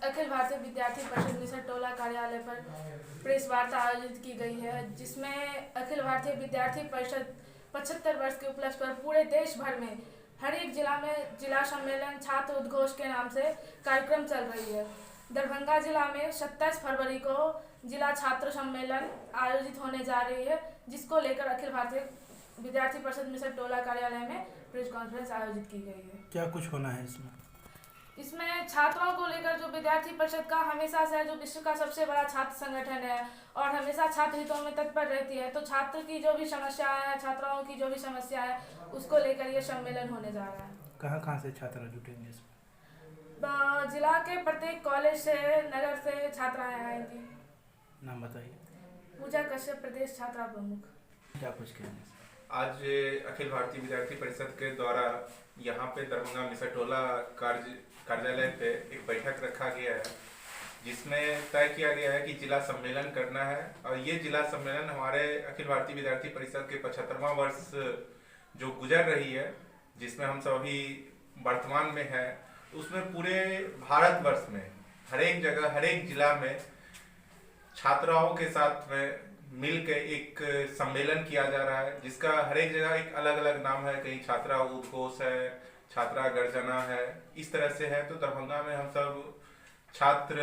अखिल भारतीय विद्यार्थी परिषद मिसर टोला कार्यालय पर प्रेस वार्ता आयोजित की गई है, जिसमें अखिल भारतीय विद्यार्थी परिषद 75 वर्ष के उपलक्ष्य पर पूरे देश भर में हर एक जिला में जिला सम्मेलन छात्र उद्घोष के नाम से कार्यक्रम चल रही है। दरभंगा जिला में 27 फरवरी को जिला छात्र सम्मेलन आयोजित होने जा रही है, जिसको लेकर अखिल भारतीय विद्यार्थी परिषद मिसर टोला कार्यालय में प्रेस कॉन्फ्रेंस आयोजित की गई है। क्या कुछ होना है इसमें छात्रों को लेकर जो विद्यार्थी परिषद का हमेशा से जो विश्व का सबसे बड़ा छात्र संगठन है और हमेशा छात्र हितों में तत्पर रहती है, तो छात्र की जो भी समस्याएं हैं, छात्राओं की जो भी समस्या है, उसको लेकर ये सम्मेलन होने जा रहा है। कहाँ से छात्र जुटेंगे इसमें? जिला के प्रत्येक कॉलेज से, नगर से छात्राएं आएंगी। नाम बताइए। पूजा कश्यप, प्रदेश छात्रा प्रमुख। क्या कुछ कहना? आज अखिल भारतीय विद्यार्थी परिषद के द्वारा यहाँ पे दरभंगा मिसर टोला कार्यालय पे एक बैठक रखा गया है, जिसमें तय किया गया है कि जिला सम्मेलन करना है। और ये जिला सम्मेलन हमारे अखिल भारतीय विद्यार्थी परिषद के 75वां वर्ष जो गुजर रही है, जिसमें हम सभी वर्तमान में है, उसमें पूरे भारतवर्ष में हर एक जगह, हर एक जिला में छात्राओं के साथ में मिल के एक सम्मेलन किया जा रहा है, जिसका हर एक जगह एक अलग अलग नाम है। कहीं छात्रा उद्घोष है, छात्रा गर्जना है, इस तरह से है। तो दरभंगा में हम सब छात्र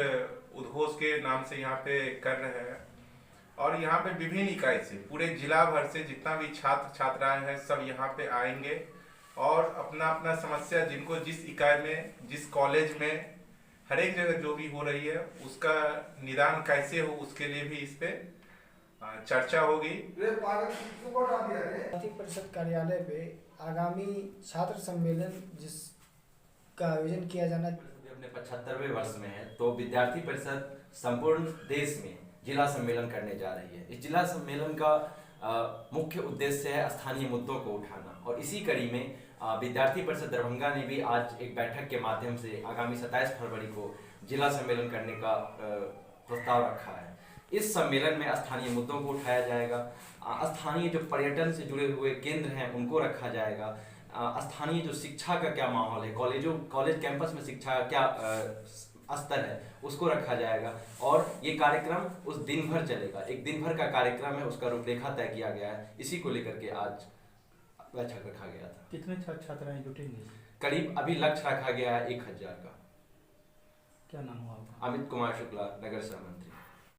उद्घोष के नाम से यहाँ पे कर रहे हैं। और यहाँ पे विभिन्न इकाई से, पूरे जिला भर से जितना भी छात्र छात्राएं हैं, सब यहाँ पे आएंगे और अपना अपना समस्या, जिनको जिस इकाई में, जिस कॉलेज में, हर एक जगह जो भी हो रही है, उसका निदान कैसे हो, उसके लिए भी इस पे चर्चा होगी। विद्यार्थी परिषद कार्यालय पे आगामी छात्र सम्मेलन जिसका आयोजन किया जाना अपने 75वें वर्ष में है, तो विद्यार्थी परिषद संपूर्ण देश में जिला सम्मेलन करने जा रही है। इस जिला सम्मेलन का मुख्य उद्देश्य है स्थानीय मुद्दों को उठाना, और इसी कड़ी में विद्यार्थी परिषद दरभंगा ने भी आज एक बैठक के माध्यम से आगामी 27 फरवरी को जिला सम्मेलन करने का प्रस्ताव रखा है। इस सम्मेलन में स्थानीय मुद्दों को उठाया जाएगा, स्थानीय जो पर्यटन से जुड़े हुए केंद्र हैं उनको रखा जाएगा, स्थानीय जो शिक्षा का क्या माहौल है, कॉलेज कैंपस में शिक्षा का क्या स्तर है, उसको रखा जाएगा। और ये कार्यक्रम उस दिन भर चलेगा, एक दिन भर का कार्यक्रम है, उसका रूपरेखा तय किया गया है। इसी को लेकर के आज बैठक रखा गया था। कितने छात्राएं जुटेंगे? करीब अभी लक्ष्य रखा गया है 1000 का। क्या नाम हुआ? अमित कुमार शुक्ला, नगर सह मंत्री।